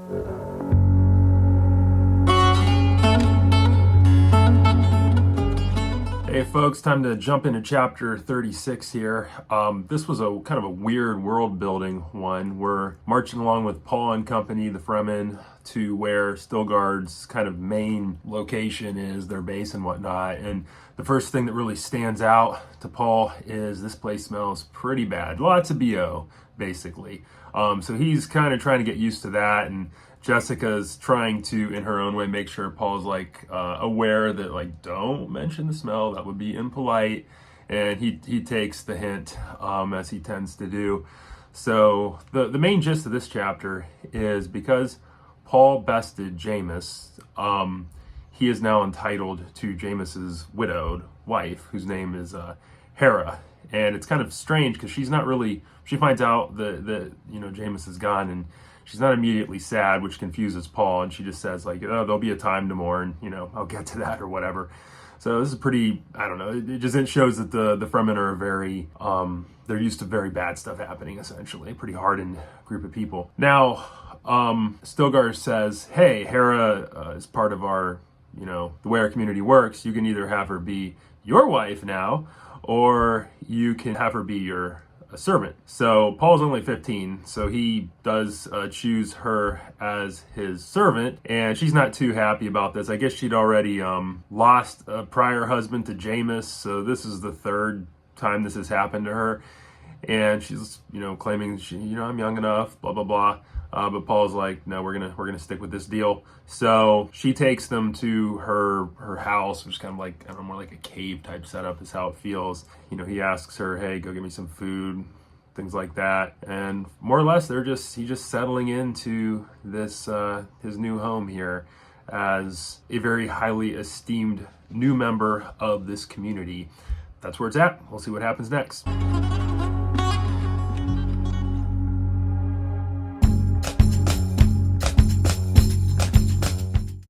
Hey folks, time to jump into chapter 36 here. This was a kind of a weird world building one. We're marching along with Paul and company, the Fremen, to where Stilgar's kind of main location is, their base and whatnot. And the first thing that really stands out to Paul is this place smells pretty bad. Lots of BO, basically. So he's kind of trying to get used to that, and Jessica's trying to, in her own way, make sure Paul's aware that don't mention the smell. That would be impolite, and he takes the hint as he tends to do. So the main gist of this chapter is because Paul bested Jamis, he is now entitled to Jamis's widowed wife, whose name is Hera. And it's kind of strange because she's not really. She finds out that Jamis is gone, and she's not immediately sad, which confuses Paul, and she just says oh, there'll be a time to mourn, I'll get to that or whatever. So this is pretty, I don't know, it shows that the Fremen are very, they're used to very bad stuff happening, essentially. A pretty hardened group of people. Now, Stilgar says, hey, Hera is part of our, the way our community works. You can either have her be your wife now, or you can have her be your a servant. So Paul's only 15, so he does choose her as his servant, and she's not too happy about this. I guess she'd already lost a prior husband to Jamis, so this is the third time this has happened to her, and she's claiming I'm young enough, blah blah blah. But Paul's like, no, we're gonna stick with this deal. So she takes them to her house, which is kind of like, I don't know, more like a cave type setup is how it feels. He asks her, hey, go get me some food, things like that. And more or less, he's just settling into this his new home here as a very highly esteemed new member of this community. That's where it's at. We'll see what happens next.